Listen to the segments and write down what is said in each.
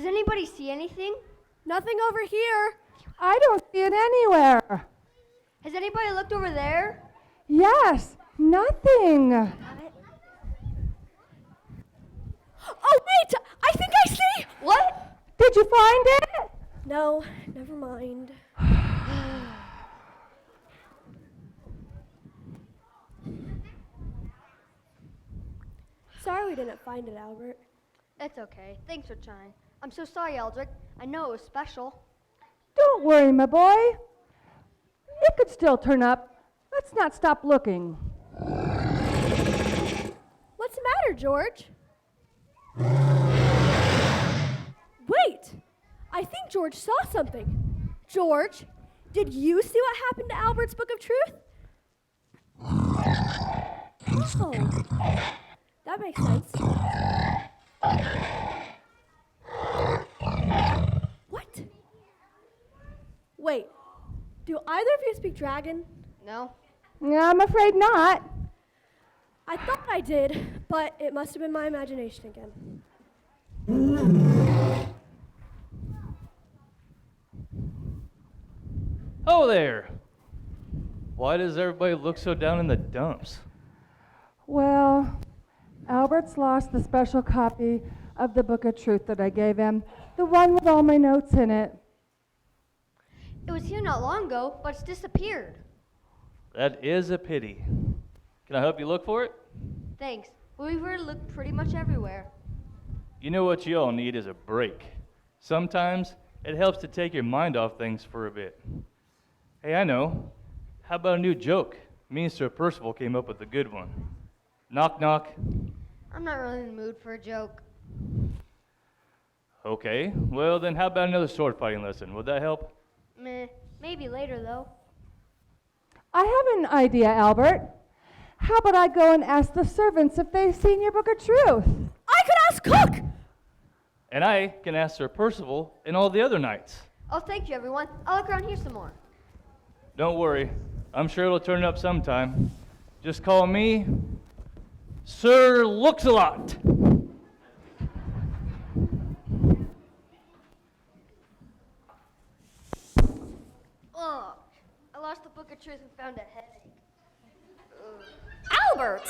Does anybody see anything? Nothing over here. I don't see it anywhere. Has anybody looked over there? Yes, nothing. Oh, wait! I think I see! What? Did you find it? No, never mind. Sorry we didn't find it, Albert. That's okay. Thanks for trying. I'm so sorry, Eldrick. I know it was special. Don't worry, my boy. It could still turn up. Let's not stop looking. What's the matter, George? Wait! I think George saw something. George, did you see what happened to Albert's Book of Truth? Oh, that makes sense. What? Wait, do either of you speak dragon? No? I'm afraid not. I thought I did, but it must have been my imagination again. Oh there! Why does everybody look so down in the dumps? Well, Albert's lost the special copy of the Book of Truth that I gave him, the one with all my notes in it. It was here not long ago, but it's disappeared. That is a pity. Can I help you look for it? Thanks. Well, we've already looked pretty much everywhere. You know what you all need is a break. Sometimes it helps to take your mind off things for a bit. Hey, I know. How about a new joke? Me and Sir Percival came up with a good one. Knock, knock. I'm not really in the mood for a joke. Okay, well then how about another sword fighting lesson? Would that help? Meh. Maybe later, though. I have an idea, Albert. How about I go and ask the servants if they've seen your Book of Truth? I could ask Cook! And I can ask Sir Percival and all the other knights. Oh, thank you, everyone. I'll look around here some more. Don't worry, I'm sure it'll turn up sometime. Just call me Sir Looks-a-Lot. Ugh. I lost the Book of Truth and found a headache. Albert!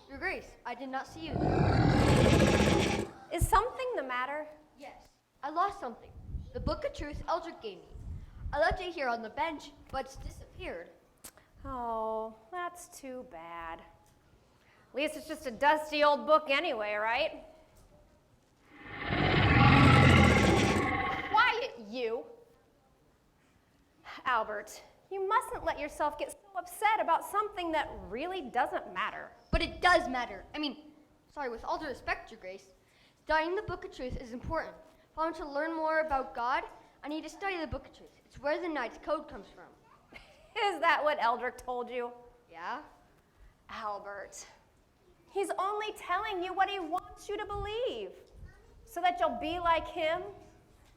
Your Grace, I did not see you there. Is something the matter? Yes, I lost something. The Book of Truth Eldrick gave me. I left it here on the bench, but it's disappeared. Oh, that's too bad. At least it's just a dusty old book anyway, right? Quiet, you! Albert, you mustn't let yourself get so upset about something that really doesn't matter. But it does matter. I mean, sorry, with all due respect, Your Grace, studying the Book of Truth is important. If I want to learn more about God, I need to study the Book of Truth. It's where the Knight's Code comes from. Is that what Eldrick told you? Yeah? Albert, he's only telling you what he wants you to believe, so that you'll be like him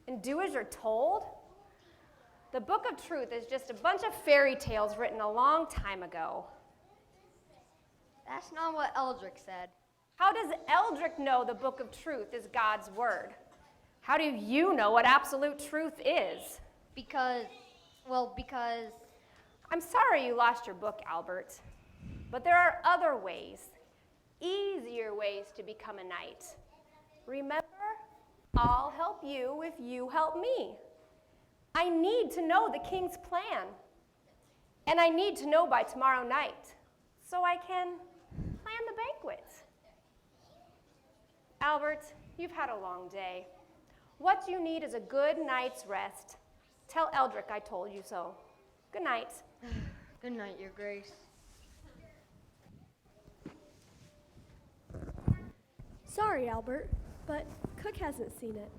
and do as you're told. The Book of Truth is just a bunch of fairy tales written a long time ago. That's not what Eldrick said. How does Eldrick know the Book of Truth is God's word? How do you know what absolute truth is? Because... I'm sorry you lost your book, Albert, but there are other ways, easier ways to become a knight. Remember, I'll help you if you help me. I need to know the king's plan, and I need to know by tomorrow night so I can plan the banquet. Albert, you've had a long day. What you need is a good night's rest. Tell Eldrick I told you so. Good night. Good night, Your Grace. Sorry, Albert, but Cook hasn't seen it.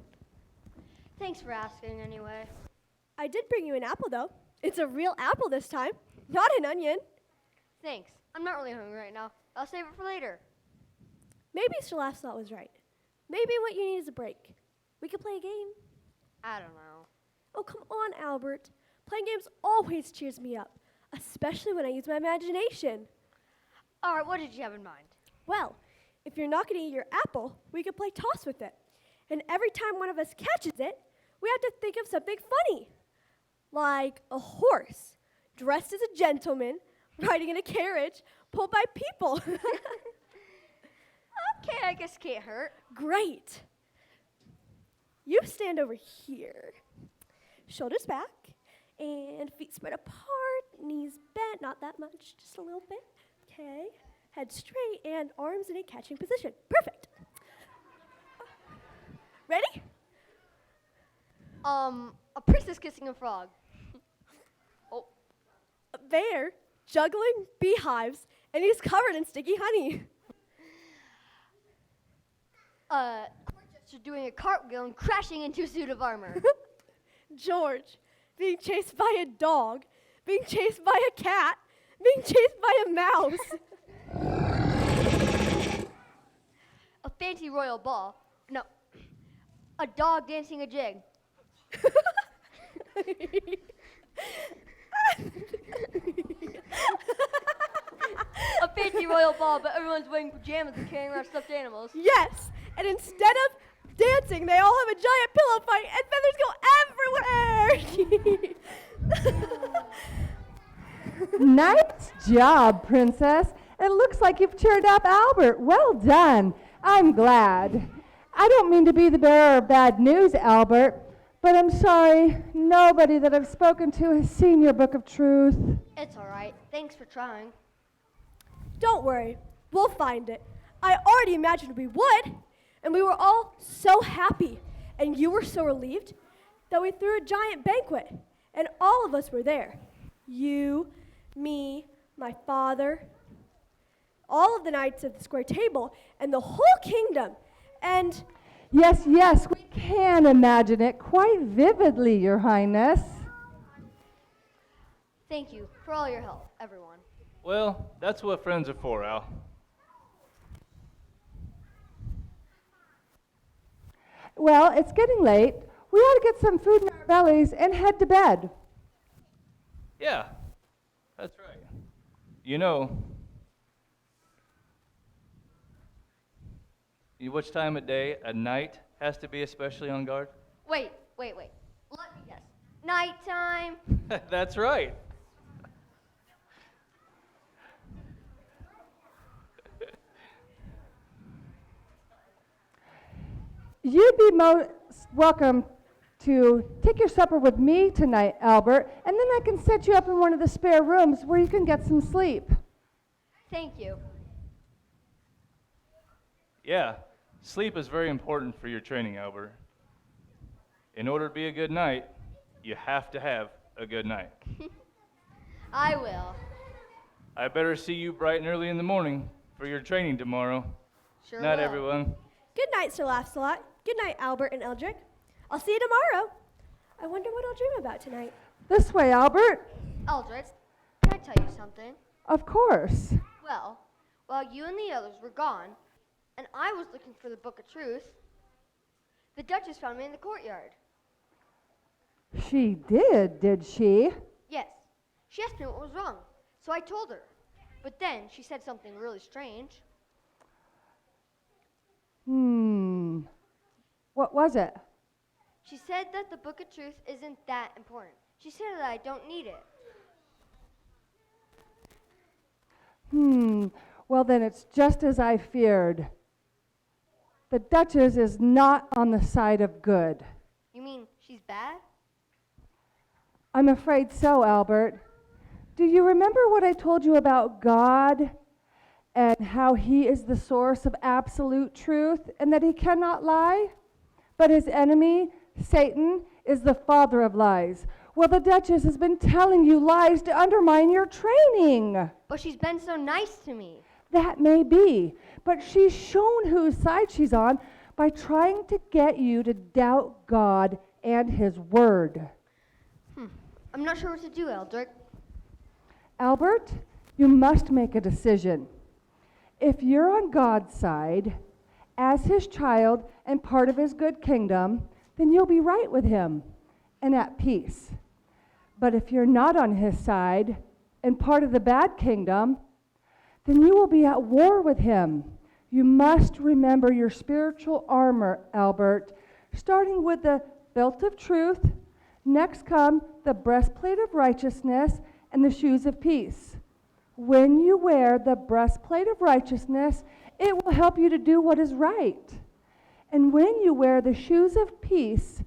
Thanks for asking anyway. I did bring you an apple, though. It's a real apple this time, not an onion. Thanks. I'm not really hungry right now. I'll save it for later. Maybe Shalaf's thought was right. Maybe what you need is a break. We could play a game. I don't know. Oh, come on, Albert. Playing games always cheers me up, especially when I use my imagination. All right, what did you have in mind? Well, if you're not going to eat your apple, we could play toss with it. And every time one of us catches it, we have to think of something funny. Like a horse dressed as a gentleman, riding in a carriage, pulled by people. Okay, I guess can't hurt. Great. You stand over here. Shoulders back and feet spread apart, knees bent, not that much, just a little bit. Okay. Head straight and arms in a catching position. Perfect. Ready? A princess kissing a frog. Oh, A bear juggling beehives, and he's covered in sticky honey. court jester doing a cartwheel and crashing into a suit of armor. George being chased by a dog, being chased by a cat, being chased by a mouse. A fancy royal ball. No, a dog dancing a jig. A fancy royal ball, but everyone's wearing pajamas and carrying around stuffed animals. Yes, and instead of dancing, they all have a giant pillow fight, and feathers go everywhere. Nice job, Princess. It looks like you've cheered up Albert. Well done. I'm glad. I don't mean to be the bearer of bad news, Albert, but I'm sorry nobody that I've spoken to has seen your book of truth. It's all right. Thanks for trying. Don't worry, we'll find it. I already imagined we would, and we were all so happy, and you were so relieved that we threw a giant banquet, and all of us were there. You, me, my father, all of the knights of the square table, and the whole kingdom. And Yes, yes, we can imagine it quite vividly, Your Highness. Thank you for all your help, everyone. Well, that's what friends are for, Al. Well, it's getting late. We ought to get some food in our bellies and head to bed. Yeah, that's right. You know, which time of day a knight has to be especially on guard? Wait. Let me guess. Nighttime. That's right. You'd be most welcome to take your supper with me tonight, Albert, and then I can set you up in one of the spare rooms where you can get some sleep. Thank you. Yeah, sleep is very important for your training, Albert. In order to be a good knight, you have to have a good night. I will. I better see you bright and early in the morning for your training tomorrow. Sure Night, will. everyone. good night, Sir Laughs-a-Lot. Good night, Albert and Eldrick. I'll see you tomorrow. I wonder what I'll dream about tonight. This way, Albert. Eldritch, can I tell you something? Of course. Well, while you and the others were gone, and I was looking for the Book of Truth, the Duchess found me in the courtyard. She did she? Yes, she asked me what was wrong, so I told her. But then she said something really strange. What was it? She said that the Book of Truth isn't that important. She said that I don't need it. Well, then it's just as I feared. The Duchess is not on the side of good. You mean she's bad? I'm afraid so, Albert. Do you remember what I told you about God and how he is the source of absolute truth and that he cannot lie? But his enemy, Satan, is the father of lies. Well, the Duchess has been telling you lies to undermine your training. But she's been so nice to me. That may be, but she's shown whose side she's on by trying to get you to doubt God and his word. I'm not sure what to do, Eldrick. Albert, you must make a decision. If you're on God's side, as his child and part of his good kingdom, then you'll be right with him and at peace. But if you're not on his side and part of the bad kingdom, then you will be at war with him. You must remember your spiritual armor, Albert, starting with the belt of truth. Next come the breastplate of righteousness and the shoes of peace. When you wear the breastplate of righteousness, it will help you to do what is right. And when you wear the shoes of peace,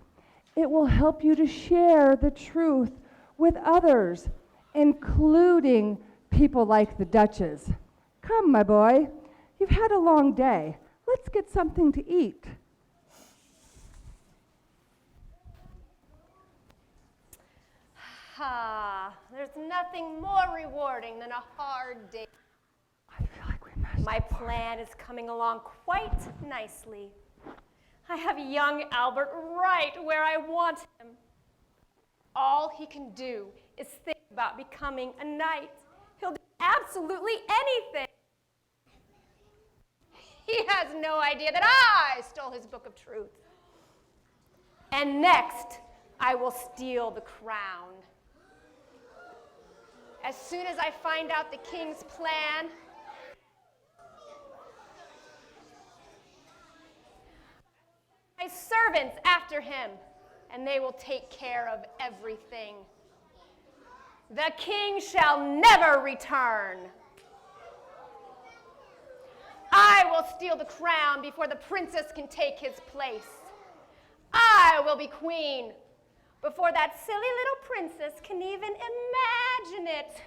it will help you to share the truth with others, including people like the Duchess. Come, my boy, you've had a long day. Let's get something to eat. There's nothing more rewarding than a hard day. I feel like we messed My plan is coming along quite nicely. I have young Albert right where I want him. All he can do is think about becoming a knight. He'll do absolutely anything. He has no idea that I stole his book of truth. And next, I will steal the crown. As soon as I find out the king's plan, my servants after him, and they will take care of everything. The king shall never return. I will steal the crown before the princess can take his place. I will be queen before that silly little princess can even imagine it.